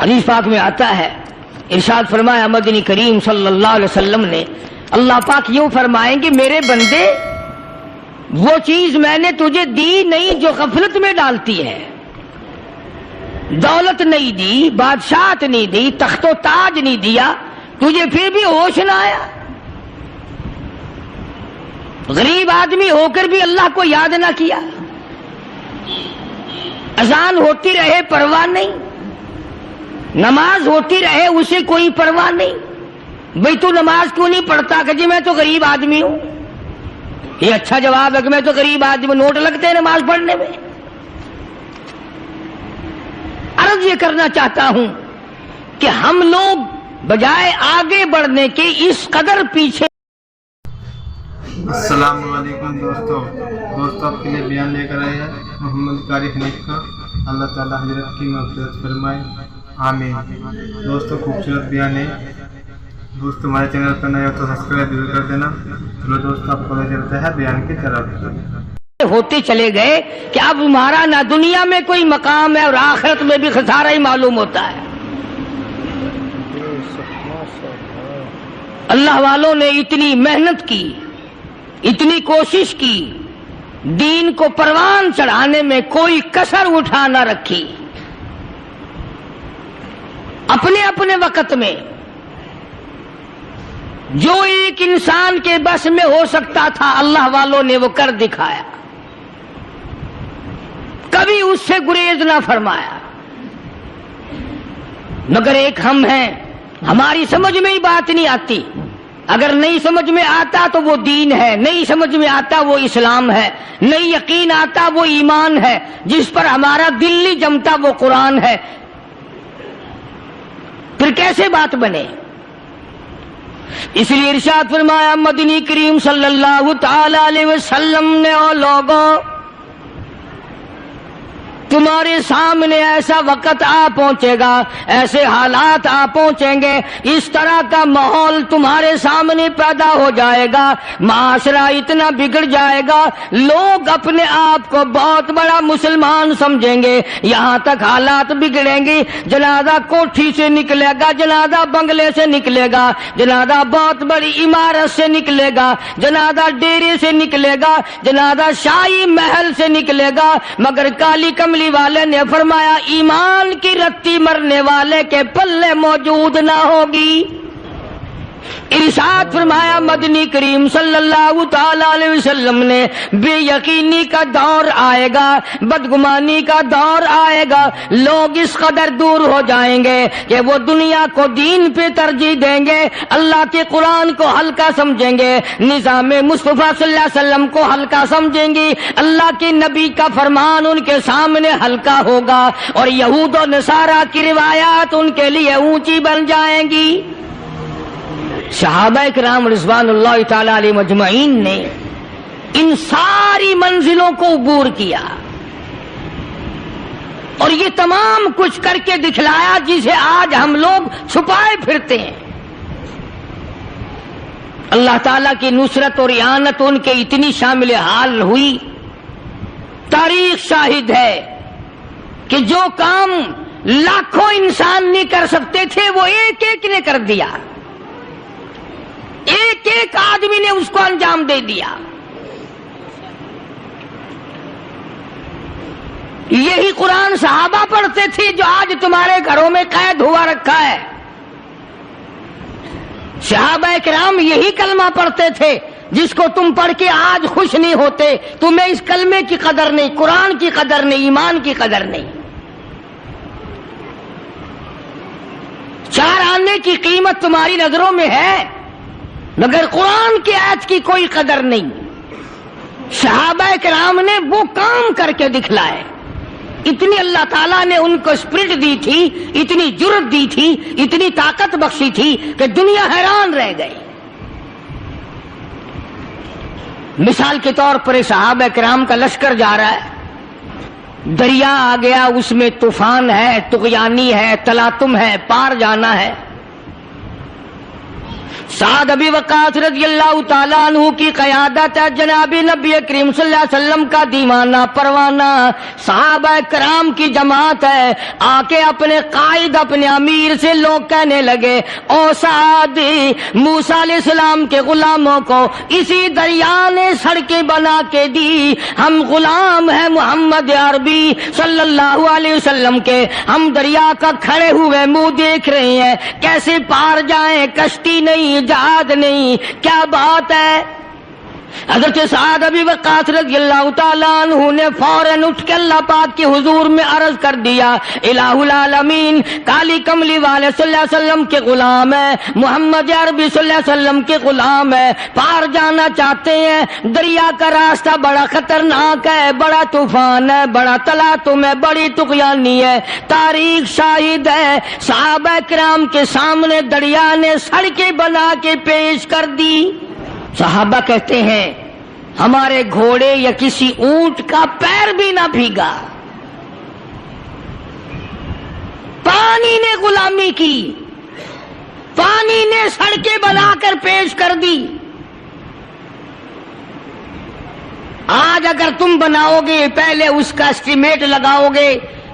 حدیث پاک میں آتا ہے، ارشاد فرمایا مدنی کریم صلی اللہ علیہ وسلم نے، اللہ پاک یوں فرمائیں گے میرے بندے وہ چیز میں نے تجھے دی نہیں جو غفلت میں ڈالتی ہے، دولت نہیں دی، بادشاہت نہیں دی، تخت و تاج نہیں دیا، تجھے پھر بھی ہوش نہ آیا؟ غریب آدمی ہو کر بھی اللہ کو یاد نہ کیا، اذان ہوتی رہے پرواہ نہیں، نماز ہوتی رہے اسے کوئی پرواہ نہیں، بھئی تو نماز کیوں نہیں پڑھتا؟ کہ جی میں تو غریب آدمی ہوں۔ یہ اچھا جواب ہے کہ میں تو غریب آدمی، نوٹ لگتے ہیں نماز پڑھنے میں۔ عرض یہ کرنا چاہتا ہوں کہ ہم لوگ بجائے آگے بڑھنے کے اس قدر پیچھے۔ السلام علیکم دوستو آپ کے لیے بیان لے کر آئے ہیں محمد قاری حنیف کا، اللہ تعالیٰ حضرت کی مغفرت فرمائے، آمین۔ دوستو خوبصورت بیان ہے، دوست ہمارے چینل پر نئے ہو تو سبسکرائب ضرور کر دینا۔ چلو دوستو آپ کو لے چلتا ہے بیان کی طرف۔ ہوتے چلے گئے کہ اب ہمارا نہ دنیا میں کوئی مقام ہے اور آخرت میں بھی خسارہ ہی معلوم ہوتا ہے۔ اللہ والوں نے اتنی محنت کی، اتنی کوشش کی، دین کو پروان چڑھانے میں کوئی کسر اٹھا نہ رکھی، اپنے اپنے وقت میں جو ایک انسان کے بس میں ہو سکتا تھا اللہ والوں نے وہ کر دکھایا، کبھی اس سے گریز نہ فرمایا۔ مگر ایک ہم ہیں، ہماری سمجھ میں ہی بات نہیں آتی، اگر نہیں سمجھ میں آتا تو وہ دین ہے، نہیں سمجھ میں آتا وہ اسلام ہے، نہیں یقین آتا وہ ایمان ہے، جس پر ہمارا دل نہیں جمتا وہ قرآن ہے، پھر کیسے بات بنے؟ اس لیے ارشاد فرمایا مدنی کریم صلی اللہ تعالی علیہ وسلم نے، او لوگوں تمہارے سامنے ایسا وقت آ پہنچے گا، ایسے حالات آ پہنچیں گے، اس طرح کا ماحول تمہارے سامنے پیدا ہو جائے گا، معاشرہ اتنا بگڑ جائے گا، لوگ اپنے آپ کو بہت بڑا مسلمان سمجھیں گے، یہاں تک حالات بگڑیں گے، جنازہ کوٹھی سے نکلے گا، جنازہ بنگلے سے نکلے گا، جنازہ بہت بڑی عمارت سے نکلے گا، جنازہ ڈیرے سے نکلے گا، جنازہ شاہی محل سے نکلے گا، مگر کالی کملی والے نے فرمایا ایمان کی رتی مرنے والے کے پلے موجود نہ ہوگی۔ ارشاد فرمایا مدنی کریم صلی اللہ تعالی علیہ وسلم نے، بے یقینی کا دور آئے گا، بدگمانی کا دور آئے گا، لوگ اس قدر دور ہو جائیں گے کہ وہ دنیا کو دین پہ ترجیح دیں گے، اللہ کے قرآن کو ہلکا سمجھیں گے، نظام مصطفیٰ صلی اللہ علیہ وسلم کو ہلکا سمجھیں گے، اللہ کے نبی کا فرمان ان کے سامنے ہلکا ہوگا، اور یہود و نصارہ کی روایات ان کے لیے اونچی بن جائیں گی۔ صحابہ کرام رضوان اللہ تعالی علیہ مجمعین نے ان ساری منزلوں کو عبور کیا اور یہ تمام کچھ کر کے دکھلایا جسے آج ہم لوگ چھپائے پھرتے ہیں۔ اللہ تعالیٰ کی نصرت اور اعانت ان کے اتنی شامل حال ہوئی، تاریخ شاہد ہے کہ جو کام لاکھوں انسان نہیں کر سکتے تھے وہ ایک ایک نے کر دیا، ایک ایک آدمی نے اس کو انجام دے دیا۔ یہی قرآن صحابہ پڑھتے تھے جو آج تمہارے گھروں میں قید ہوا رکھا ہے، صحابہ کرام یہی کلمہ پڑھتے تھے جس کو تم پڑھ کے آج خوش نہیں ہوتے، تمہیں اس کلمے کی قدر نہیں، قرآن کی قدر نہیں، ایمان کی قدر نہیں۔ چار آنے کی قیمت تمہاری نظروں میں ہے مگر قرآن کی آیت کی کوئی قدر نہیں۔ صحابہ کرام نے وہ کام کر کے دکھلائے، اتنی اللہ تعالیٰ نے ان کو اسپرٹ دی تھی، اتنی جرت دی تھی، اتنی طاقت بخشی تھی کہ دنیا حیران رہ گئی۔ مثال کے طور پر صحابہ کرام کا لشکر جا رہا ہے، دریا آ گیا، اس میں طوفان ہے، طغیانی ہے، تلاطم ہے، پار جانا ہے، سعد ابی وقاص رضی اللہ تعالیٰ عنہ کی قیادت ہے، جناب نبی کریم صلی اللہ علیہ وسلم کا دیوانہ پروانہ صحابہ کرام کی جماعت ہے۔ آ کے اپنے قائد اپنے امیر سے لوگ کہنے لگے، او سعد، موسیٰ علیہ السلام کے غلاموں کو اسی دریا نے سڑکیں بنا کے دی، ہم غلام ہیں محمد عربی صلی اللہ علیہ وسلم کے، ہم دریا کا کھڑے ہوئے منہ دیکھ رہے ہیں، کیسے پار جائیں، کشتی نہیں، جہاد نہیں، کیا بات ہے۔ حضرت سعد ابی وقاص رضی اللہ تعالیٰ عنہ نے فوراً اٹھ کے اللہ پاک کے حضور میں عرض کر دیا، الہ العالمین کالی کملی والے صلی اللہ علیہ وسلم کے غلام ہے، محمد عربی صلی اللہ علیہ وسلم کے غلام ہے، پار جانا چاہتے ہیں، دریا کا راستہ بڑا خطرناک ہے، بڑا طوفان ہے، بڑا تلاطم ہے، بڑی طغیانی ہے، تاریخ شاہد ہے، صحابہ کرام کے سامنے دریا نے سڑکیں بنا کے پیش کر دی۔ صحابہ کہتے ہیں ہمارے گھوڑے یا کسی اونٹ کا پیر بھی نہ بھیگا، پانی نے غلامی کی، پانی نے سڑکیں بنا کر پیش کر دی۔ آج اگر تم بناؤ گے، پہلے اس کا اسٹیمیٹ لگاؤ گے،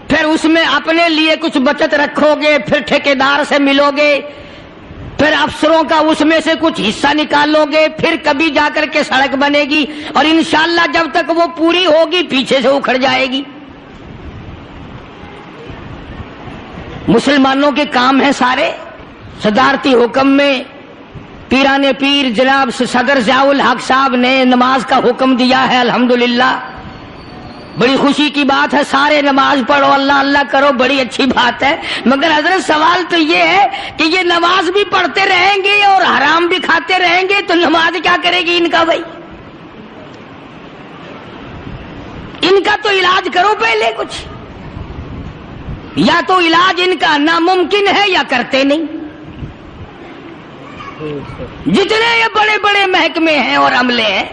پھر اس میں اپنے لیے کچھ بچت رکھو گے، پھر ٹھیکیدار سے ملو گے، پھر افسروں کا اس میں سے کچھ حصہ نکالو گے، پھر کبھی جا کر کے سڑک بنے گی، اور انشاءاللہ جب تک وہ پوری ہوگی پیچھے سے اکھڑ جائے گی۔ مسلمانوں کے کام ہیں سارے۔ صدارتی حکم میں پیران پیر جناب صدر ضیاء الحق صاحب نے نماز کا حکم دیا ہے، الحمدللہ بڑی خوشی کی بات ہے، سارے نماز پڑھو، اللہ اللہ کرو، بڑی اچھی بات ہے، مگر حضرت سوال تو یہ ہے کہ یہ نماز بھی پڑھتے رہیں گے اور حرام بھی کھاتے رہیں گے تو نماز کیا کرے گی ان کا؟ بھائی ان کا تو علاج کرو پہلے کچھ، یا تو علاج ان کا ناممکن ہے یا کرتے نہیں۔ جتنے یہ بڑے بڑے محکمے ہیں اور عملے ہیں،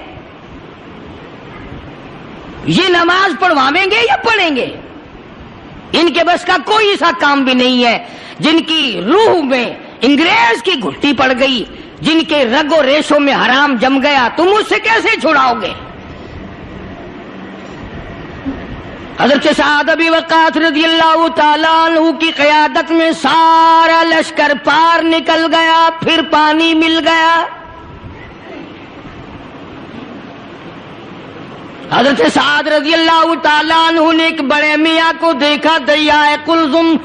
یہ نماز پڑھوائیں گے یا پڑھیں گے؟ ان کے بس کا کوئی سا کام بھی نہیں ہے۔ جن کی روح میں انگریز کی گھٹی پڑ گئی، جن کے رگ و ریشوں میں حرام جم گیا، تم اس سے کیسے چھڑاؤ گے؟ حضرت سعد ابی وقاص رضی اللہ تعالیٰ عنہ کی قیادت میں سارا لشکر پار نکل گیا، پھر پانی مل گیا۔ حضرت سعد رضی اللہ تعالیٰ عنہ نے ایک بڑے میاں کو دیکھا، دریائے قلزم،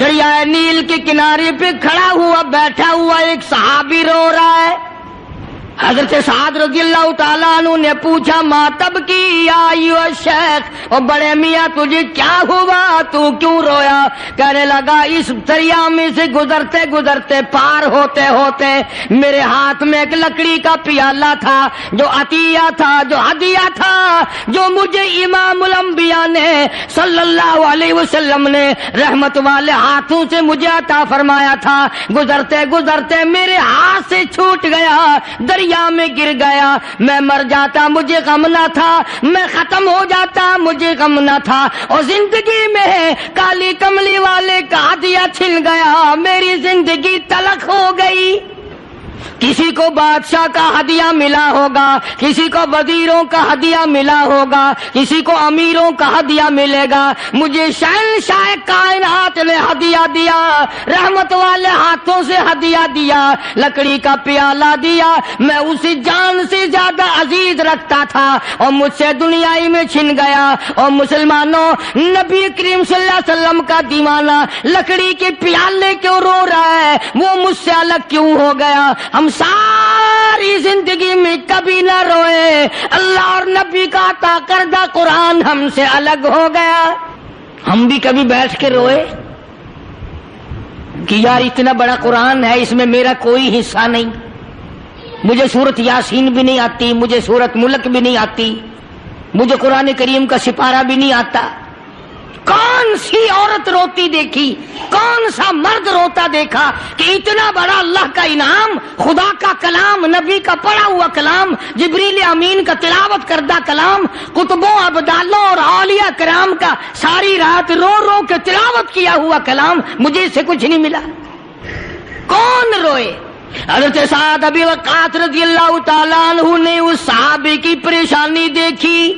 دریائے نیل کے کنارے پہ کھڑا ہوا بیٹھا ہوا ایک صحابی رو رہا ہے۔ حضرت سعد رضی اللہ تعالیٰ عنہ نے پوچھا، ما تبکی یا ایھا الشیخ، اور بڑے میاں تجھے کیا ہوا، تو کیوں رویا؟ کہنے لگا اس دریا میں سے گزرتے گزرتے پار ہوتے ہوتے میرے ہاتھ میں ایک لکڑی کا پیالہ تھا، جو عطیہ تھا، جو ہدیہ تھا، جو مجھے امام الانبیاء نے صلی اللہ علیہ وسلم نے رحمت والے ہاتھوں سے مجھے عطا فرمایا تھا، گزرتے گزرتے میرے ہاتھ سے چھوٹ گیا، دریا میں گر گیا، میں مر جاتا مجھے غم نہ تھا، میں ختم ہو جاتا مجھے غم نہ تھا، اور زندگی میں کالی کملی والے کا ہدیہ چھن گیا، میری زندگی تلخ ہو گئی۔ کسی کو بادشاہ کا ہدیہ ملا ہوگا، کسی کو وزیروں کا ہدیہ ملا ہوگا، کسی کو امیروں کا ہدیہ ملے گا، مجھے شہنشاہ کائنات نے ہدیہ دیا، رحمت والے ہاتھوں سے ہدیہ دیا، لکڑی کا پیالہ دیا، میں اسے جان سے زیادہ عزیز رکھتا تھا اور مجھ سے دنیائی میں چھن گیا۔ اور مسلمانوں، نبی کریم صلی اللہ علیہ وسلم کا دیوانہ لکڑی کے پیالے کیوں رو رہا ہے؟ وہ مجھ سے الگ کیوں ہو گیا؟ ہم ساری زندگی میں کبھی نہ روئے، اللہ اور نبی کا عطا کردہ قرآن ہم سے الگ ہو گیا۔ ہم بھی کبھی بیٹھ کے روئے کہ یار اتنا بڑا قرآن ہے، اس میں میرا کوئی حصہ نہیں، مجھے سورت یاسین بھی نہیں آتی، مجھے سورت ملک بھی نہیں آتی، مجھے قرآن کریم کا سپارہ بھی نہیں آتا۔ کون سی عورت روتی دیکھی، کون سا مرد روتا دیکھا کہ اتنا بڑا اللہ کا انعام، خدا کا کلام، نبی کا پڑھا ہوا کلام، جبریل امین کا تلاوت کردہ کلام، قطبوں، ابدالوں اور اولیاء کرام کا ساری رات رو رو کے تلاوت کیا ہوا کلام، مجھے اس سے کچھ نہیں ملا۔ کون روئے؟ حضرت سعد ابی وقاص رضی اللہ تعالیٰ عنہ نے اس صحابی کی پریشانی دیکھی،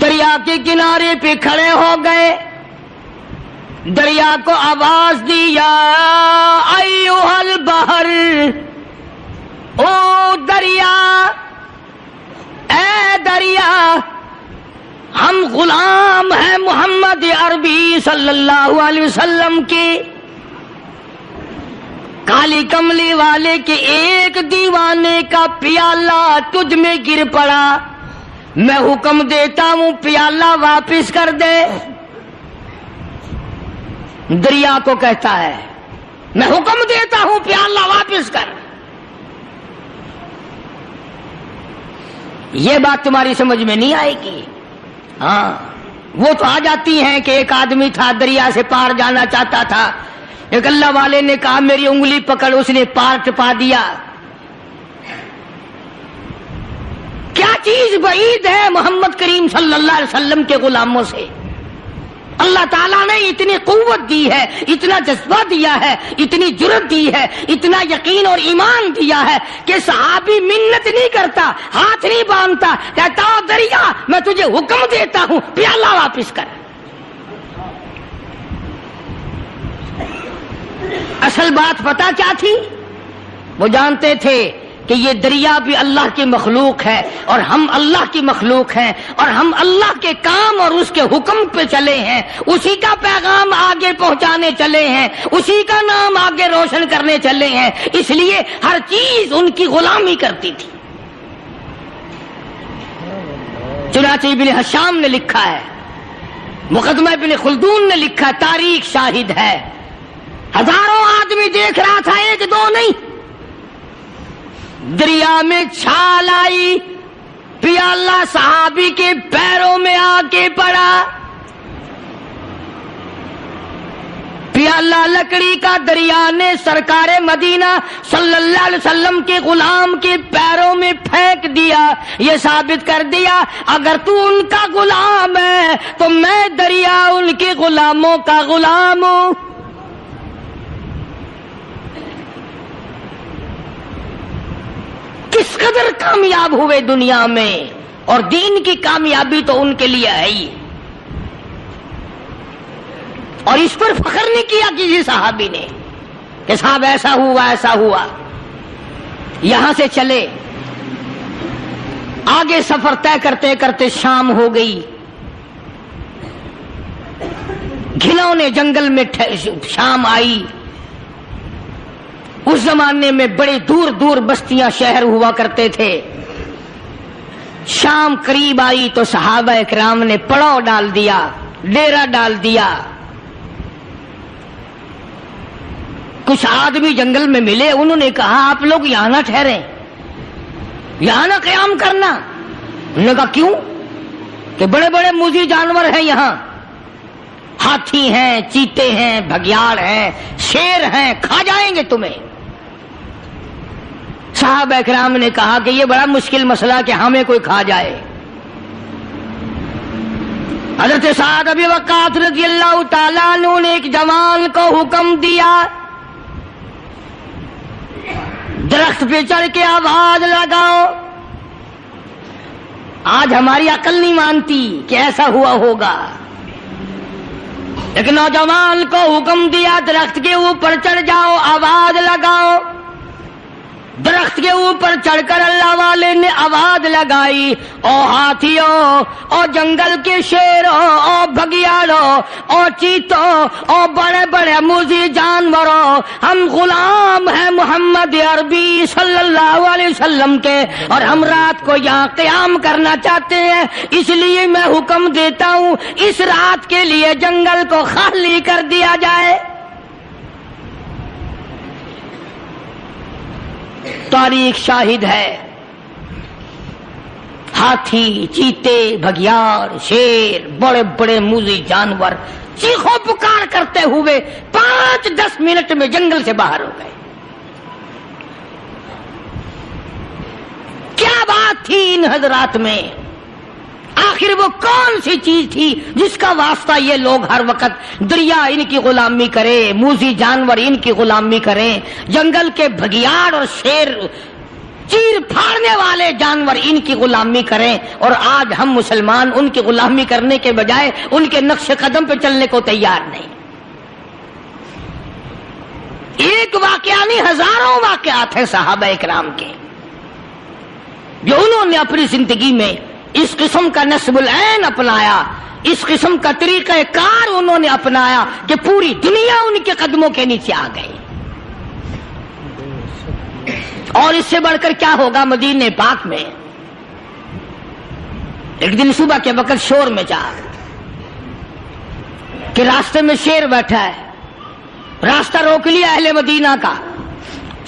دریا کے کنارے پہ کھڑے ہو گئے، دریا کو آواز دی، یا ایھا البحر، او دریا، اے دریا، ہم غلام ہیں محمد عربی صلی اللہ علیہ وسلم کے، کالی کملی والے کے ایک دیوانے کا پیالہ تجھ میں گر پڑا، میں حکم دیتا ہوں پیالہ واپس کر دے۔ دریا کو کہتا ہے میں حکم دیتا ہوں پیالہ واپس کر۔ یہ بات تمہاری سمجھ میں نہیں آئے گی۔ ہاں وہ تو آ جاتی ہیں کہ ایک آدمی تھا دریا سے پار جانا چاہتا تھا، ایک اللہ والے نے کہا میری انگلی پکڑ، اس نے پار ٹپا دیا۔ کیا چیز بعید ہے محمد کریم صلی اللہ علیہ وسلم کے غلاموں سے؟ اللہ تعالیٰ نے اتنی قوت دی ہے، اتنا جذبہ دیا ہے، اتنی جرت دی ہے، اتنا یقین اور ایمان دیا ہے کہ صحابی منت نہیں کرتا، ہاتھ نہیں باندھتا، کہتا ہو دریا میں تجھے حکم دیتا ہوں پیالہ واپس کر۔ اصل بات پتا کیا تھی؟ وہ جانتے تھے کہ یہ دریا بھی اللہ کی مخلوق ہے اور ہم اللہ کی مخلوق ہیں، اور ہم اللہ کے کام اور اس کے حکم پہ چلے ہیں، اسی کا پیغام آگے پہنچانے چلے ہیں، اسی کا نام آگے روشن کرنے چلے ہیں، اس لیے ہر چیز ان کی غلامی کرتی تھی۔ چنانچہ ابن حشام نے لکھا ہے، مقدمہ ابن خلدون نے لکھا، تاریخ شاہد ہے، ہزاروں آدمی دیکھ رہا تھا، ایک دو نہیں۔ دریا میں چھال آئی، پیالہ صحابی کے پیروں میں آ کے پڑا، پیالہ لکڑی کا دریا نے سرکار مدینہ صلی اللہ علیہ وسلم کے غلام کے پیروں میں پھینک دیا۔ یہ ثابت کر دیا اگر تو ان کا غلام ہے تو میں دریا ان کے غلاموں کا غلام ہوں۔ کس قدر کامیاب ہوئے دنیا میں، اور دین کی کامیابی تو ان کے لیے ہے ہی، اور اس پر فخر نہیں کیا کسی صحابی نے کہ صاحب ایسا ہوا ایسا ہوا۔ یہاں سے چلے، آگے سفر طے کرتے کرتے شام ہو گئی، گھنونے جنگل میں شام آئی۔ اس زمانے میں بڑے دور دور بستیاں شہر ہوا کرتے تھے۔ شام قریب آئی تو صحابہ اکرام نے پڑاؤ ڈال دیا، ڈیرا ڈال دیا۔ کچھ آدمی جنگل میں ملے، انہوں نے کہا آپ لوگ یہاں نہ ٹھہریں، یہاں نہ قیام کرنا۔ انہوں نے کہا کیوں؟ کہ بڑے بڑے موذی جانور ہیں یہاں، ہاتھی ہیں، چیتے ہیں، بھگیاڑ ہیں، شیر ہیں، کھا جائیں گے تمہیں۔ صحابہ اکرام نے کہا کہ یہ بڑا مشکل مسئلہ کہ ہمیں کوئی کھا جائے۔ حضرت سعد ابی وقاص رضی اللہ تعالیٰ عنہ نے ایک جوان کو حکم دیا، درخت پہ چڑھ کے آواز لگاؤ۔ آج ہماری عقل نہیں مانتی کہ ایسا ہوا ہوگا، ایک نوجوان کو حکم دیا درخت کے اوپر چڑھ جاؤ، آواز لگاؤ۔ درخت کے اوپر چڑھ کر اللہ والے نے آواز لگائی، او ہاتھیوں، او جنگل کے شیروں، او بھگیاڑوں، او چیتوں، او بڑے بڑے موذی جانوروں، ہم غلام ہیں محمد عربی صلی اللہ علیہ وسلم کے، اور ہم رات کو یہاں قیام کرنا چاہتے ہیں، اس لیے میں حکم دیتا ہوں اس رات کے لیے جنگل کو خالی کر دیا جائے۔ تاریخ شاہد ہے، ہاتھی، چیتے، بھگیاڑ، شیر، بڑے بڑے موذی جانور چیخو پکار کرتے ہوئے 5-10 منٹ میں جنگل سے باہر ہو گئے۔ کیا بات تھی ان حضرات میں، آخر وہ کون سی چیز تھی جس کا واسطہ یہ لوگ ہر وقت دریا ان کی غلامی کرے، موذی جانور ان کی غلامی کریں، جنگل کے بھگیاڑ اور شیر چیر پھاڑنے والے جانور ان کی غلامی کریں، اور آج ہم مسلمان ان کی غلامی کرنے کے بجائے ان کے نقش قدم پہ چلنے کو تیار نہیں۔ ایک واقعہ نہیں، ہزاروں واقعات ہیں صحابہ اکرام کے جو انہوں نے اپنی زندگی میں اس قسم کا نصب العین اپنایا، اس قسم کا طریقہ کار انہوں نے اپنایا کہ پوری دنیا ان کے قدموں کے نیچے آ گئی۔ اور اس سے بڑھ کر کیا ہوگا مدینے پاک میں؟ ایک دن صبح کے وقت شور مچا کہ راستے میں شیر بیٹھا ہے، راستہ روک لیا اہل مدینہ کا،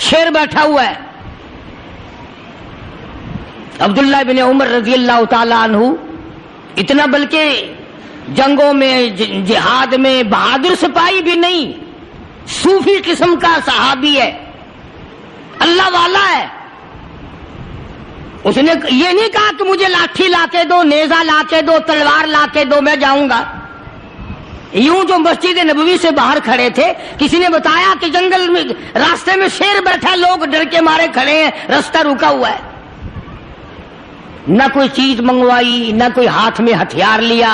شیر بیٹھا ہوا ہے۔ عبداللہ بن عمر رضی اللہ تعالی عنہ اتنا بلکہ جنگوں میں جہاد میں بہادر سپاہی بھی نہیں، صوفی قسم کا صحابی ہے، اللہ والا ہے۔ اس نے یہ نہیں کہا کہ مجھے لاٹھی لا کے دو، نیزہ لا کے دو، تلوار لا کے دو، میں جاؤں گا۔ یوں جو مسجد نبوی سے باہر کھڑے تھے، کسی نے بتایا کہ جنگل میں راستے میں شیر بیٹھا، لوگ ڈر کے مارے کھڑے ہیں، راستہ رکا ہوا ہے۔ نہ کوئی چیز منگوائی، نہ کوئی ہاتھ میں ہتھیار لیا،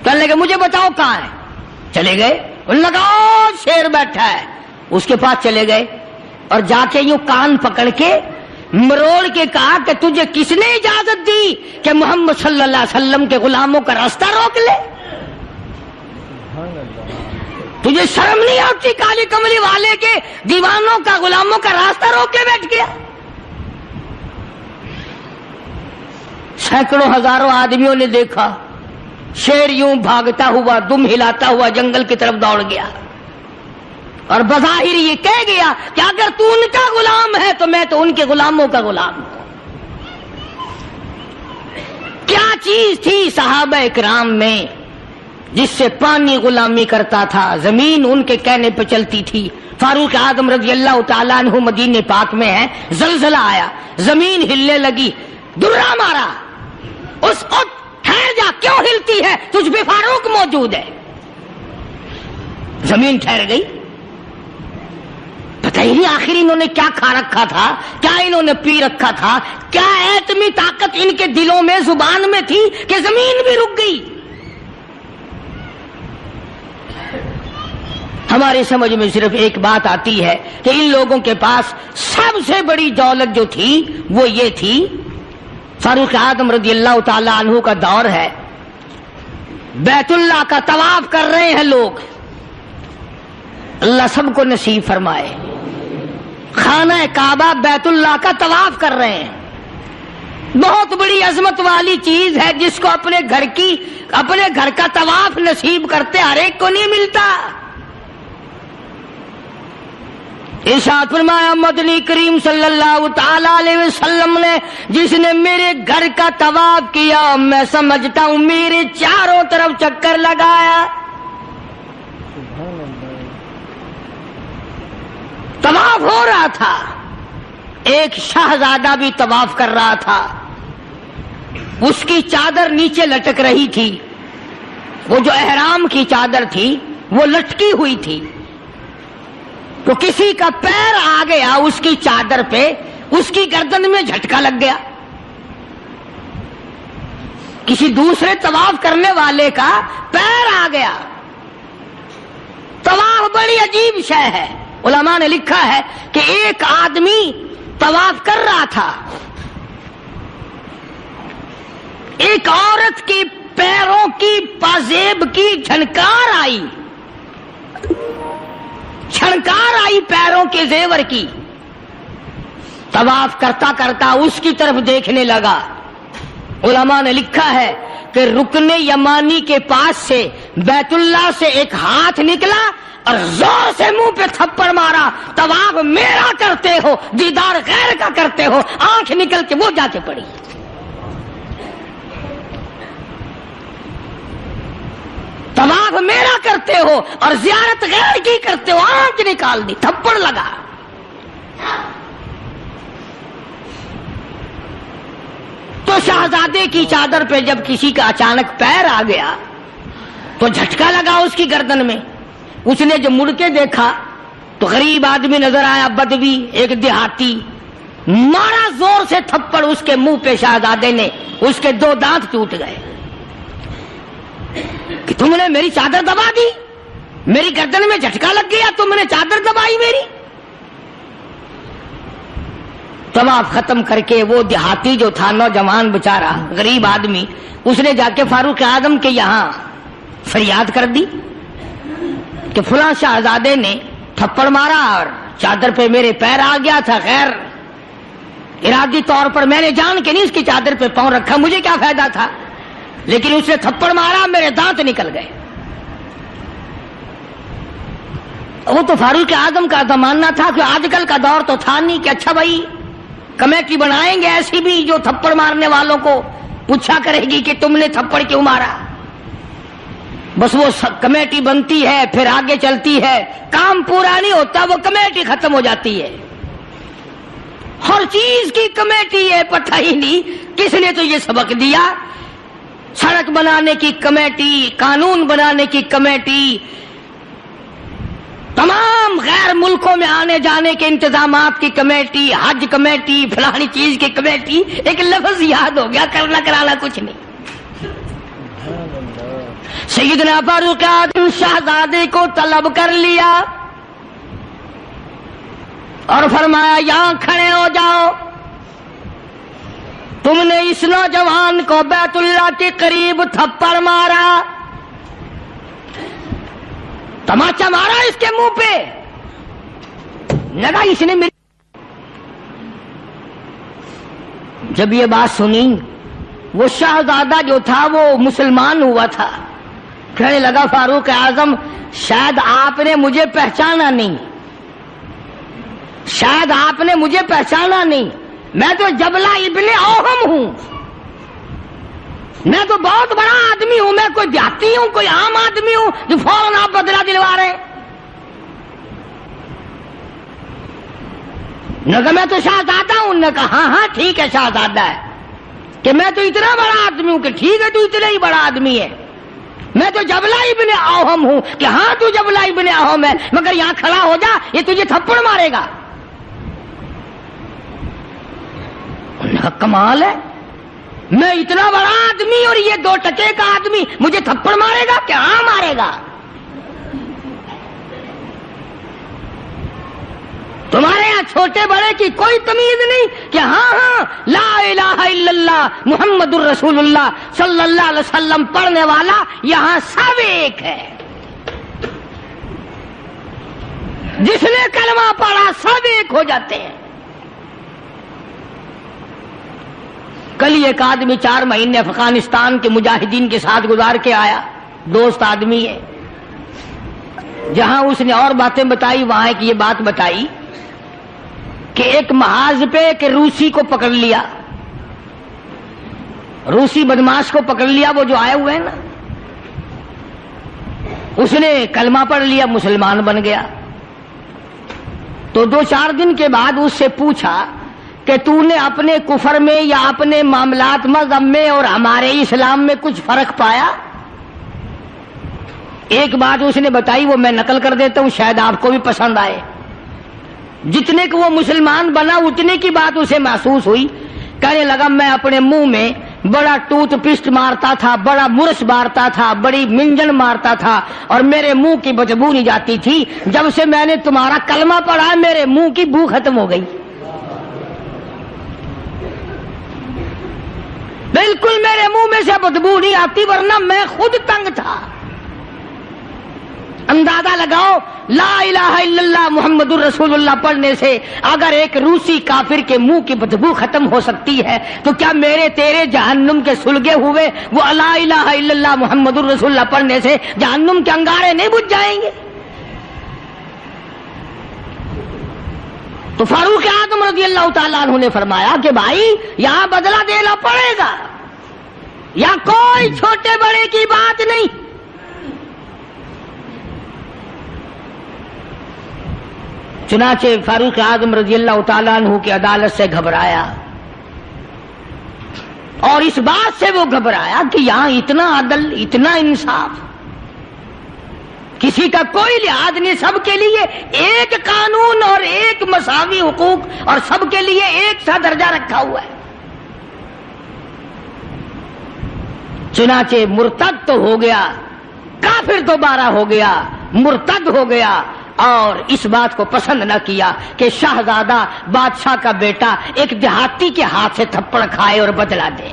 کہنے لگے مجھے بتاؤ کہاں ہے؟ چلے گئے، انہوں نے کہا شیر بیٹھا ہے، اس کے پاس چلے گئے اور جا کے یوں کان پکڑ کے مروڑ کے کہا کہ تجھے کس نے اجازت دی کہ محمد صلی اللہ علیہ وسلم کے غلاموں کا راستہ روک لے؟ تجھے شرم نہیں آتی؟ کالی کملی والے کے دیوانوں کا، غلاموں کا راستہ روک کے بیٹھ گیا۔ سینکڑوں ہزاروں آدمیوں نے دیکھا شیر یوں بھاگتا ہوا، دم ہلاتا ہوا جنگل کی طرف دوڑ گیا، اور بظاہر یہ کہہ گیا کہ اگر تو ان کا غلام ہے تو میں تو ان کے غلاموں کا غلام ہوں۔ کیا چیز تھی صحابہ اکرام میں جس سے پانی غلامی کرتا تھا، زمین ان کے کہنے پہ چلتی تھی۔ فاروق اعظم رضی اللہ تعالیٰ عنہ مدینے پاک میں ہے، زلزلہ آیا، زمین ہلنے لگی، درہ مارا، اس وقت ٹھہر جا، کیوں ہلتی ہے؟ تجھ پہ فاروق موجود ہے۔ زمین ٹھہر گئی، پتہ ہی نہیں آخر انہوں نے کیا کھا رکھا تھا، کیا انہوں نے پی رکھا تھا، کیا ایتمی طاقت ان کے دلوں میں، زبان میں تھی کہ زمین بھی رک گئی۔ ہماری سمجھ میں صرف ایک بات آتی ہے کہ ان لوگوں کے پاس سب سے بڑی دولت جو تھی وہ یہ تھی، فاروق اعظم رضی اللہ تعالی عنہ کا دور ہے، بیت اللہ کا طواف کر رہے ہیں لوگ، اللہ سب کو نصیب فرمائے، خانہ کعبہ بیت اللہ کا طواف کر رہے ہیں، بہت بڑی عظمت والی چیز ہے جس کو اپنے گھر کا طواف نصیب کرتے ہر ایک کو نہیں ملتا۔ ارشاد فرمایا مدنی کریم صلی اللہ تعالی علیہ وسلم نے، جس نے میرے گھر کا طواف کیا میں سمجھتا ہوں میرے چاروں طرف چکر لگایا۔ طواف ہو رہا تھا، ایک شہزادہ بھی طواف کر رہا تھا، اس کی چادر نیچے لٹک رہی تھی، وہ جو احرام کی چادر تھی وہ لٹکی ہوئی تھی، تو کسی کا پیر آ گیا اس کی چادر پہ، اس کی گردن میں جھٹکا لگ گیا، کسی دوسرے طواف کرنے والے کا پیر آ گیا۔ طواف بڑی عجیب شے ہے، علماء نے لکھا ہے کہ ایک آدمی طواف کر رہا تھا، ایک عورت کے پیروں کی پازیب کی جھنکار آئی، چھنکار آئی پیروں کے زیور کی، طواف کرتا کرتا اس کی طرف دیکھنے لگا۔ علماء نے لکھا ہے کہ رکن یمانی کے پاس سے بیت اللہ سے ایک ہاتھ نکلا اور زور سے منہ پہ تھپڑ مارا، طواف میرا کرتے ہو، دیدار غیر کا کرتے ہو، آنکھ نکل کے وہ جا کے پڑی۔ طواف میرا کرتے ہو اور زیارت غیر کی کرتے ہو، آنکھ نکال دی، تھپڑ لگا۔ تو تو شہزادے کی چادر پہ جب کسی کا اچانک پیر آ گیا تو جھٹکا لگا اس کی گردن میں. اس نے جب مڑ کے دیکھا تو غریب آدمی نظر آیا, بدوی, ایک دیہاتی. مارا زور سے تھپڑ اس کے منہ پہ شہزادے نے, اس کے 2 دانت ٹوٹ گئے. کہ تم نے میری چادر دبا دی, میری گردن میں جھٹکا لگ گیا, تم نے چادر دبائی میری. طواف ختم کر کے وہ دیہاتی جو تھا, نوجوان بیچارہ غریب آدمی, اس نے جا کے فاروق اعظم کے یہاں فریاد کر دی کہ فلاں شہزادے نے تھپڑ مارا اور چادر پہ میرے پیر آ گیا تھا. خیر ارادی طور پر میں نے جان کے نہیں اس کی چادر پہ پاؤں رکھا, مجھے کیا فائدہ تھا, لیکن اس نے تھپڑ مارا, میرے دانت نکل گئے. وہ تو فاروق اعظم کا زمانہ تھا کہ آج کل کا دور تو تھا نہیں کہ اچھا بھائی کمیٹی بنائیں گے ایسی بھی جو تھپڑ مارنے والوں کو پوچھا کرے گی کہ تم نے تھپڑ کیوں مارا. بس وہ کمیٹی بنتی ہے, پھر آگے چلتی ہے, کام پورا نہیں ہوتا, وہ کمیٹی ختم ہو جاتی ہے. ہر چیز کی کمیٹی ہے, پتہ ہی نہیں کس نے تو یہ سبق دیا. سڑک بنانے کی کمیٹی, قانون بنانے کی کمیٹی, تمام غیر ملکوں میں آنے جانے کے انتظامات کی کمیٹی, حج کمیٹی, فلانی چیز کی کمیٹی. ایک لفظ یاد ہو گیا, کرنا کرانا کچھ نہیں. سیدنا فاروق اعظم شہزادے کو طلب کر لیا اور فرمایا یہاں کھڑے ہو جاؤ, تم نے اس نوجوان کو بیت اللہ کے قریب تھپڑ مارا, تماچا مارا اس کے منہ پہ, لگا اس نے میری. جب یہ بات سنی وہ شہزادہ جو تھا وہ مسلمان ہوا تھا. کہنے لگا فاروق اعظم شاید آپ نے مجھے پہچانا نہیں, شاید آپ نے مجھے پہچانا نہیں, میں تو جبلہ ابن اوہم ہوں, میں تو بہت بڑا آدمی ہوں, میں کوئی دیہاتی ہوں, کوئی عام آدمی ہوں جو فوراً آپ بدلہ دلوا رہے ہیں. نہ کہ میں تو شہزادہ ہوں, نے کہا ہاں ہاں ٹھیک ہے شہزادہ ہے, کہ میں تو اتنا بڑا آدمی ہوں, کہ ٹھیک ہے تو اتنا ہی بڑا آدمی ہے, میں تو جبلہ ابن اوہم ہوں, کہ ہاں تو جبلہ ابن اوہم ہے, مگر یہاں کھڑا ہو جا, یہ تجھے تھپڑ مارے گا. کمال ہے, میں اتنا بڑا آدمی اور یہ 2 ٹکے کا آدمی مجھے تھپڑ مارے گا, کہ ہاں مارے گا. تمہارے یہاں چھوٹے بڑے کی کوئی تمیز نہیں کہ ہاں ہاں لا الہ الا اللہ محمد الرسول اللہ صلی اللہ علیہ وسلم پڑھنے والا یہاں سب ایک ہے. جس نے کلمہ پڑھا سب ایک ہو جاتے ہیں. کل ایک آدمی 4 مہینے افغانستان کے مجاہدین کے ساتھ گزار کے آیا, دوست آدمی ہے. جہاں اس نے اور باتیں بتائی وہاں ایک یہ بات بتائی کہ ایک محاذ پہ ایک روسی کو پکڑ لیا, روسی بدماش کو پکڑ لیا, وہ جو آئے ہوئے ہیں نا, اس نے کلمہ پڑھ لیا, مسلمان بن گیا. تو 2-4 دن کے بعد اس سے پوچھا کہ تو نے اپنے کفر میں یا اپنے معاملات مذہب میں اور ہمارے اسلام میں کچھ فرق پایا؟ ایک بات اس نے بتائی, وہ میں نقل کر دیتا ہوں, شاید آپ کو بھی پسند آئے. جتنے کو وہ مسلمان بنا اتنے کی بات اسے محسوس ہوئی. کہنے لگا میں اپنے منہ میں بڑا ٹوتھ پسٹ مارتا تھا, بڑا برش مارتا تھا, بڑی منجن مارتا تھا, اور میرے منہ کی بدبو نہیں جاتی تھی. جب سے میں نے تمہارا کلمہ پڑھا میرے منہ کی بو ختم ہو گئی. بالکل میرے منہ میں سے بدبو نہیں آتی, ورنہ میں خود تنگ تھا. اندازہ لگاؤ, لا الہ الا اللہ محمد الرسول اللہ پڑھنے سے اگر ایک روسی کافر کے منہ کی بدبو ختم ہو سکتی ہے تو کیا میرے تیرے جہنم کے سلگے ہوئے وہ لا الہ الا اللہ محمد الرسول اللہ پڑھنے سے جہنم کے انگارے نہیں بجھ جائیں گے؟ تو فاروق اعظم رضی اللہ تعالیٰ عنہ نے فرمایا کہ بھائی یہاں بدلہ دینا پڑے گا, یا کوئی چھوٹے بڑے کی بات نہیں. چنانچہ فاروق اعظم رضی اللہ تعالیٰ عنہ کی عدالت سے گھبرایا, اور اس بات سے وہ گھبرایا کہ یہاں اتنا عدل، اتنا انصاف، کسی کا کوئی لحاظ نہیں، سب کے لیے ایک قانون اور ایک مساوی حقوق اور سب کے لیے ایک سا درجہ رکھا ہوا ہے۔ چنانچہ مرتد تو ہو گیا، کافر دوبارہ ہو گیا، مرتد ہو گیا، اور اس بات کو پسند نہ کیا کہ شہزادہ بادشاہ کا بیٹا ایک دیہاتی کے ہاتھ سے تھپڑ کھائے اور بدلہ دے۔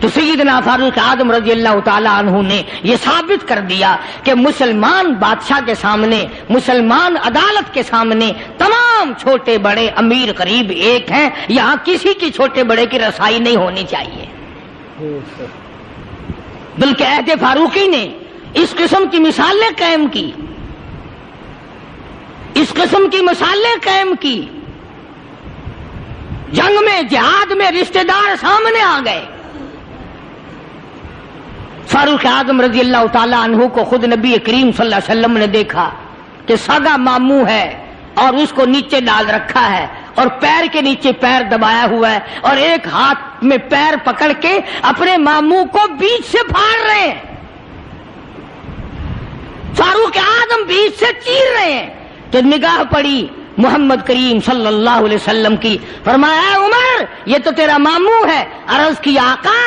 تو سیدنا فاروق اعظم رضی اللہ تعالی عنہ نے یہ ثابت کر دیا کہ مسلمان بادشاہ کے سامنے، مسلمان عدالت کے سامنے تمام چھوٹے بڑے امیر غریب ایک ہیں، یہاں کسی کی چھوٹے بڑے کی رسائی نہیں ہونی چاہیے۔ بلکہ عہد فاروقی نے اس قسم کی مثالیں قائم کی، اس قسم کی مثالیں قائم کی۔ جنگ میں، جہاد میں رشتہ دار سامنے آ گئے۔ فاروق اعظم رضی اللہ تعالی عنہ کو خود نبی کریم صلی اللہ علیہ وسلم نے دیکھا کہ سگا ماموں ہے اور اس کو نیچے ڈال رکھا ہے اور پیر کے نیچے پیر دبایا ہوا ہے اور ایک ہاتھ میں پیر پکڑ کے اپنے ماموں کو بیچ سے پھاڑ رہے ہیں۔ فاروق اعظم بیچ سے چیر رہے ہیں تو نگاہ پڑی محمد کریم صلی اللہ علیہ وسلم کی، فرمایا اے عمر یہ تو تیرا ماموں ہے۔ عرض کی آقا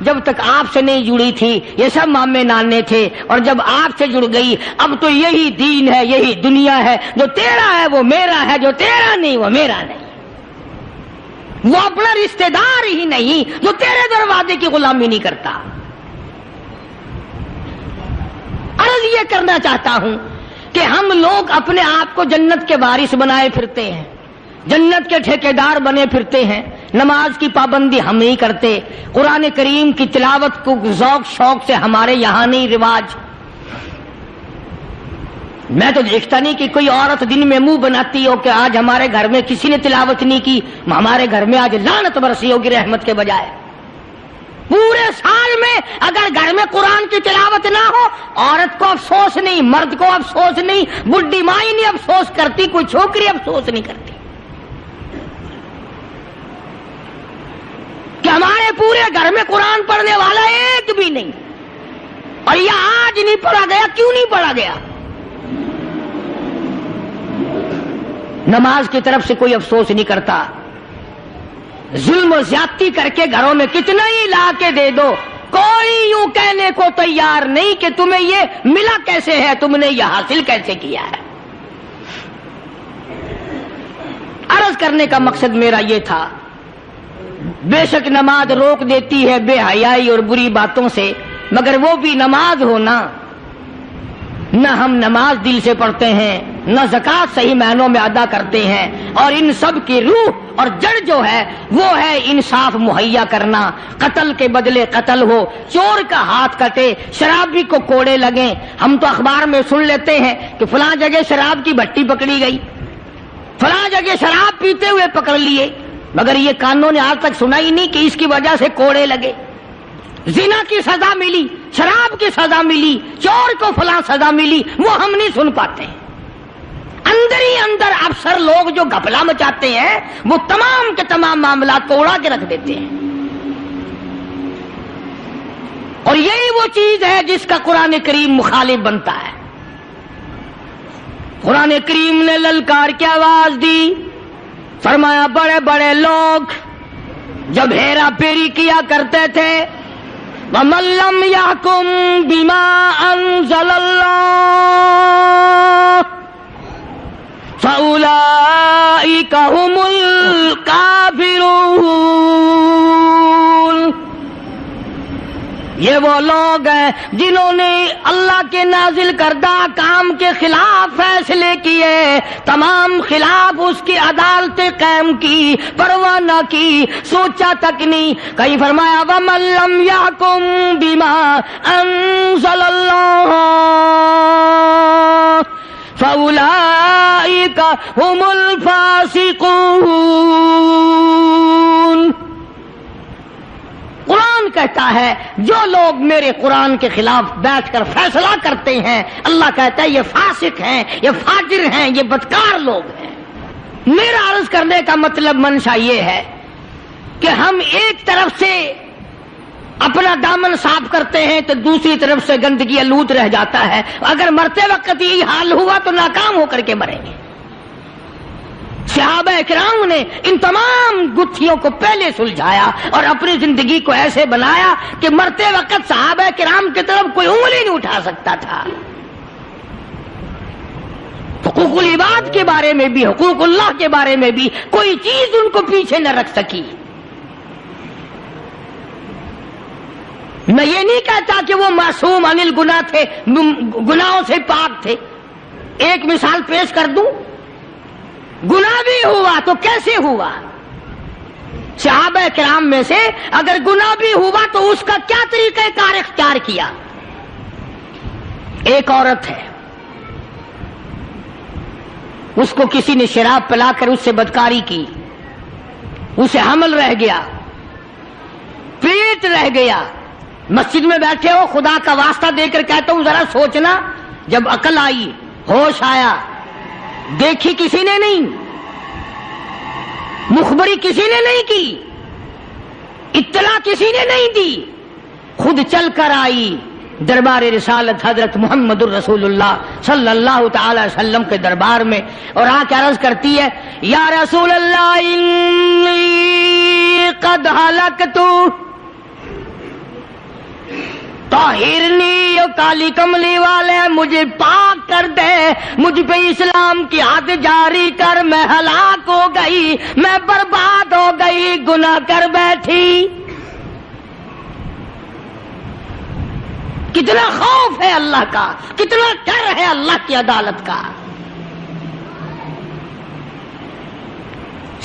جب تک آپ سے نہیں جڑی تھی یہ سب مامے نانے تھے، اور جب آپ سے جڑ گئی اب تو یہی دین ہے، یہی دنیا ہے، جو تیرا ہے وہ میرا ہے، جو تیرا نہیں وہ میرا نہیں۔ وہ اپنا رشتہ دار ہی نہیں جو تیرے دروازے کی غلامی نہیں کرتا۔ عرض یہ کرنا چاہتا ہوں کہ ہم لوگ اپنے آپ کو جنت کے وارث بنائے پھرتے ہیں، جنت کے ٹھیکیدار بنے پھرتے ہیں، نماز کی پابندی ہم نہیں کرتے، قرآن کریم کی تلاوت کو ذوق شوق سے ہمارے یہاں نہیں رواج۔ میں تو دیکھتا نہیں کہ کوئی عورت دن میں منہ بناتی ہو کہ آج ہمارے گھر میں کسی نے تلاوت نہیں کی، ہمارے گھر میں آج لعنت برسی ہوگی رحمت کے بجائے۔ پورے سال میں اگر گھر میں قرآن کی تلاوت نہ ہو، عورت کو افسوس نہیں، مرد کو افسوس نہیں، بڈھی مائی نہیں افسوس کرتی، کوئی چھوکری افسوس نہیں کرتی کہ ہمارے پورے گھر میں قرآن پڑھنے والا ایک بھی نہیں، اور یہ آج نہیں پڑھا گیا۔ کیوں نہیں پڑھا گیا؟ نماز کی طرف سے کوئی افسوس نہیں کرتا۔ ظلم و زیادتی کر کے گھروں میں کتنا ہی لا کے دے دو، کوئی یوں کہنے کو تیار نہیں کہ تمہیں یہ ملا کیسے ہے، تم نے یہ حاصل کیسے کیا ہے۔ عرض کرنے کا مقصد میرا یہ تھا، بے شک نماز روک دیتی ہے بے حیائی اور بری باتوں سے، مگر وہ بھی نماز ہونا، نہ ہم نماز دل سے پڑھتے ہیں، نہ زکوٰۃ صحیح معنوں میں ادا کرتے ہیں، اور ان سب کی روح اور جڑ جو ہے وہ ہے انصاف مہیا کرنا۔ قتل کے بدلے قتل ہو، چور کا ہاتھ کٹے، شرابی کو کوڑے لگیں۔ ہم تو اخبار میں سن لیتے ہیں کہ فلاں جگہ شراب کی بھٹی پکڑی گئی، فلاں جگہ شراب پیتے ہوئے پکڑ لیے، مگر یہ کانوں نے آج تک سنا ہی نہیں کہ اس کی وجہ سے کوڑے لگے۔ زنا کی سزا ملی، شراب کی سزا ملی، چور کو فلاں سزا ملی، وہ ہم نہیں سن پاتے۔ اندر ہی اندر افسر لوگ جو گھپلا مچاتے ہیں وہ تمام کے تمام معاملات کو اڑا کے رکھ دیتے ہیں، اور یہی وہ چیز ہے جس کا قرآن کریم مخالف بنتا ہے۔ قرآن کریم نے للکار کی آواز دی، فرمایا بڑے بڑے لوگ جب ہیرا پھیری کیا کرتے تھے، وَمَن لَّمْ يَحْكُم بِمَا أَنزَلَ اللَّهُ فَأُولَٰئِكَ هُمُ الْكَافِرُونَ۔ یہ وہ لوگ ہیں جنہوں نے اللہ کے نازل کردہ کام کے خلاف فیصلے کیے، تمام خلاف اس کی عدالتیں قائم کی، پرواہ نہ کی، سوچا تک نہیں۔ کہیں فرمایا وَمَن لَّمْ يَحْكُم بِمَا أَنزَلَ اللَّهُ فَأُولَٰئِكَ هُمُ الْفَاسِقُونَ۔ قرآن کہتا ہے جو لوگ میرے قرآن کے خلاف بیٹھ کر فیصلہ کرتے ہیں، اللہ کہتا ہے یہ فاسق ہیں، یہ فاجر ہیں، یہ بدکار لوگ ہیں۔ میرا عرض کرنے کا مطلب منشا یہ ہے کہ ہم ایک طرف سے اپنا دامن صاف کرتے ہیں تو دوسری طرف سے گندگی آلود رہ جاتا ہے. اگر مرتے وقت یہی حال ہوا تو ناکام ہو کر کے مریں گے. صحابہ کرام نے ان تمام گتھیوں کو پہلے سلجھایا اور اپنی زندگی کو ایسے بنایا کہ مرتے وقت صحابہ کرام کی طرف کوئی انگلی نہیں اٹھا سکتا تھا. حقوق العباد کے بارے میں بھی، حقوق اللہ کے بارے میں بھی کوئی چیز ان کو پیچھے نہ رکھ سکی. میں یہ نہیں کہتا کہ وہ معصوم عن الگناہ تھے، گناہوں سے پاک تھے. ایک مثال پیش کر دوں. گناہ بھی ہوا تو کیسے ہوا؟ صحابہ کرام میں سے اگر گناہ بھی ہوا تو اس کا کیا طریقہ کار اختیار کیا؟ ایک عورت ہے، اس کو کسی نے شراب پلا کر اس سے بدکاری کی، اسے حمل رہ گیا، پیٹ رہ گیا. مسجد میں بیٹھے ہو، خدا کا واسطہ دے کر کہتا ہوں ذرا سوچنا، جب عقل آئی، ہوش آیا، دیکھی کسی نے نہیں، مخبری کسی نے نہیں کی، اطلاع کسی نے نہیں دی، خود چل کر آئی دربار رسالت حضرت محمد الرسول اللہ صلی اللہ تعالی وسلم کے دربار میں، اور آ کے عرض کرتی ہے یا رسول اللہ انی قد ہلکت طاہرنی، کالی کملی والے مجھے پاک کر دے، مجھ پہ اسلام کی حد جاری کر، میں ہلاک ہو گئی، میں برباد ہو گئی، گناہ کر بیٹھی. کتنا خوف ہے اللہ کا، کتنا ڈر ہے اللہ کی عدالت کا.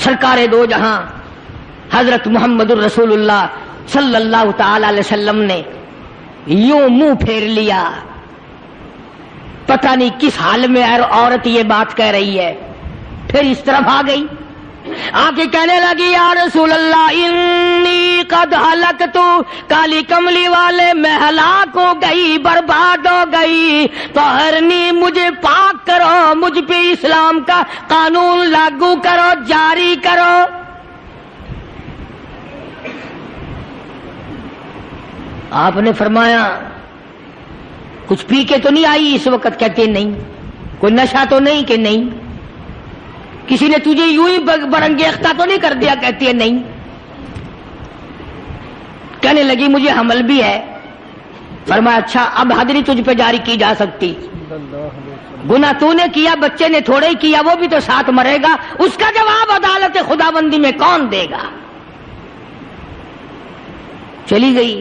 سرکار دو جہاں حضرت محمد الرسول اللہ صلی اللہ تعالی علیہ وسلم نے یوں منہ پھیر لیا، پتہ نہیں کس حال میں عورت یہ بات کہہ رہی ہے. پھر اس طرف آ گئی، آگے کہنے لگی یا رسول اللہ انی قد ہلکت، کالی کملی والے میں ہلاک ہو گئی، برباد ہو گئی، طہرنی مجھے پاک کرو، مجھ پہ اسلام کا قانون لاگو کرو، جاری کرو. آپ نے فرمایا کچھ پی کے تو نہیں آئی اس وقت؟ کہتے نہیں. کوئی نشہ تو نہیں؟ کہ نہیں. کسی نے تجھے یوں ہی برنگیختہ تو نہیں کر دیا؟ کہتی ہے نہیں. کہنے لگی مجھے حمل بھی ہے. فرمایا اچھا اب حد نہیں تجھ پہ جاری کی جا سکتی، گناہ تو نے کیا، بچے نے تھوڑے ہی کیا، وہ بھی تو ساتھ مرے گا، اس کا جواب عدالت خدا بندی میں کون دے گا؟ چلی گئی.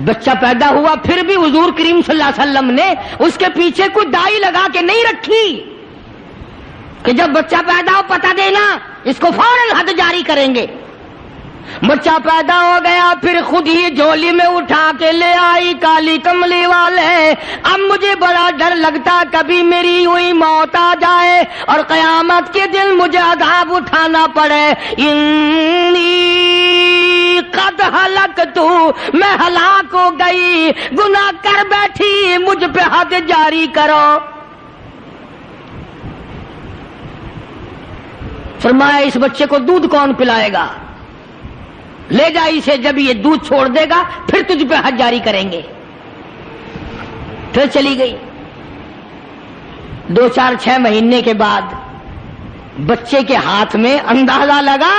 بچہ پیدا ہوا، پھر بھی حضور کریم صلی اللہ علیہ وسلم نے اس کے پیچھے کوئی ڈائی لگا کے نہیں رکھی کہ جب بچہ پیدا ہو پتہ دینا، اس کو فوراً حد جاری کریں گے. بچہ پیدا ہو گیا، پھر خود ہی جھولی میں اٹھا کے لے آئی کالی کملی والے. اب مجھے بڑا ڈر لگتا کبھی میری ہوئی موت آ جائے اور قیامت کے دن مجھے عذاب اٹھانا پڑے. انی قد ہلکت، میں ہلاک ہو گئی، گناہ کر بیٹھی، مجھ پہ حد جاری کرو. فرمایا اس بچے کو دودھ کون پلائے گا؟ لے جا اسے، جب یہ دودھ چھوڑ دے گا پھر تجھ پہ حد جاری کریں گے. پھر چلی گئی. 2-4-6 مہینے کے بعد بچے کے ہاتھ میں اندازہ لگا.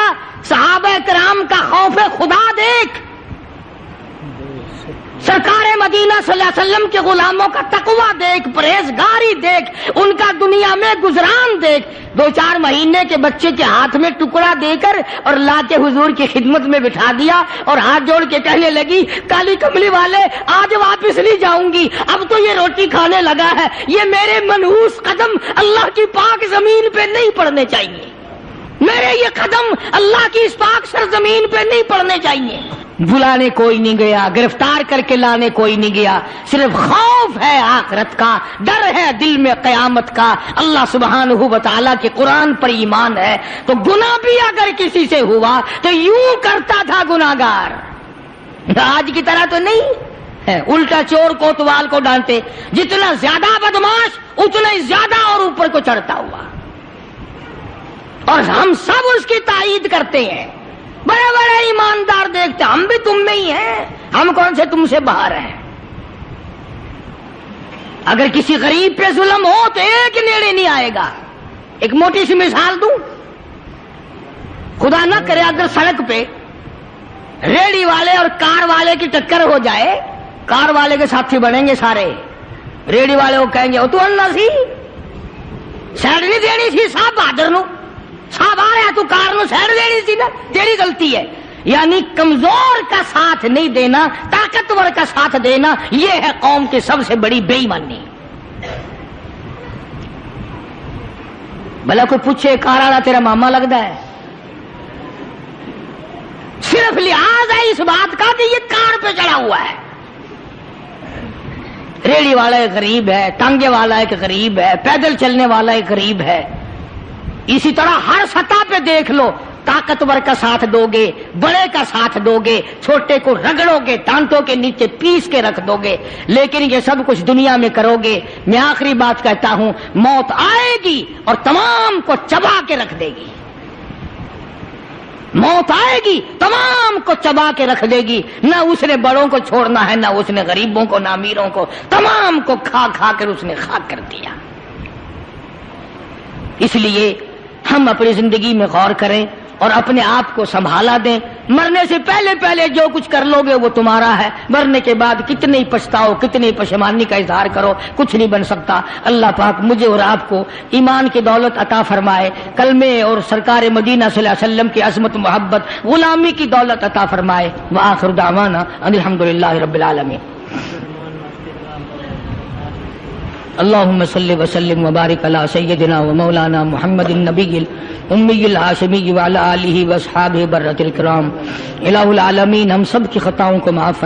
صحابہ کرام کا خوف خدا دیکھ، سرکار مدینہ صلی اللہ علیہ وسلم کے غلاموں کا تقویٰ دیکھ، پرہیزگاری دیکھ، ان کا دنیا میں گزران دیکھ. 2-4 مہینے کے بچے کے ہاتھ میں ٹکڑا دے کر اور لا کے حضور کی خدمت میں بٹھا دیا اور ہاتھ جوڑ کے کہنے لگی کالی کملی والے آج واپس نہیں جاؤں گی، اب تو یہ روٹی کھانے لگا ہے، یہ میرے منحوس قدم اللہ کی پاک زمین پہ نہیں پڑنے چاہیے، میرے یہ قدم اللہ کی اس پاک سرزمین پہ نہیں پڑنے چاہیے. بلانے کوئی نہیں گیا، گرفتار کر کے لانے کوئی نہیں گیا، صرف خوف ہے آخرت کا، ڈر ہے دل میں قیامت کا، اللہ سبحانہ و تعالیٰ کے قرآن پر ایمان ہے. تو گناہ بھی اگر کسی سے ہوا تو یوں کرتا تھا گناہگار، آج کی طرح تو نہیں ہے الٹا چور کوتوال کو ڈانٹے، جتنا زیادہ بدماش اتنا ہی زیادہ اور اوپر کو چڑھتا ہوا. اور ہم سب اس کی تائید کرتے ہیں. بڑے بڑے ایماندار دیکھتے ہم بھی تم میں ہی ہیں، ہم کون سے تم سے باہر ہیں. اگر کسی غریب پہ ظلم ہو تو ایک نیڑے نہیں آئے گا. ایک موٹی سی مثال دوں، خدا نہ کرے اگر سڑک پہ ریڑھی والے اور کار والے کی ٹکر ہو جائے، کار والے کے ساتھی بنیں گے سارے، ریڑھی والے کو کہیں گے او تو اللہ سی سائڈ نہیں دینی سی، صاحب بہادر نو صاحب آ رہا تو کار نو سائڈ دینی سی نا، تیری غلطی ہے. یعنی کمزور کا ساتھ نہیں دینا، طاقتور کا ساتھ دینا، یہ ہے قوم کی سب سے بڑی بے ایمانی. بھلا کوئی پوچھے کار والا تیرا ماما لگتا ہے، صرف لحاظ ہے اس بات کا کہ یہ کار پہ چڑھا ہوا ہے. ریڑھی والا ایک غریب ہے، ٹانگے والا ایک غریب ہے، پیدل چلنے والا ایک غریب ہے. اسی طرح ہر سطح پہ دیکھ لو، طاقتور کا ساتھ دو گے، بڑے کا ساتھ دو گے، چھوٹے کو رگڑو گے، ٹانٹوں کے نیچے پیس کے رکھ دو گے. لیکن یہ سب کچھ دنیا میں کرو گے، میں آخری بات کہتا ہوں، موت آئے گی اور تمام کو چبا کے رکھ دے گی. موت آئے گی تمام کو چبا کے رکھ دے گی. نہ اس نے بڑوں کو چھوڑنا ہے، نہ اس نے غریبوں کو، نہ امیروں کو، تمام کو کھا کھا کر اس نے خاک کر دیا. اس لیے ہم اپنی زندگی میں غور کریں اور اپنے آپ کو سنبھالا دیں. مرنے سے پہلے پہلے جو کچھ کر لو گے وہ تمہارا ہے، مرنے کے بعد کتنے پچھتاؤ، کتنی پشیمانی کا اظہار کرو، کچھ نہیں بن سکتا. اللہ پاک مجھے اور آپ کو ایمان کی دولت عطا فرمائے، کلمے اور سرکار مدینہ صلی اللہ علیہ وسلم کی عظمت، محبت، غلامی کی دولت عطا فرمائے. وآخر دعوانا ان الحمدللہ رب العالمین. اللهم صل وسلم وبارك على سيدنا ومولانا محمد النبي الأمي الهاشمي وعلى آله واصحابه برة الكرام. الہ العالمین ہم سب کی خطاؤں کو معاف فرمائے.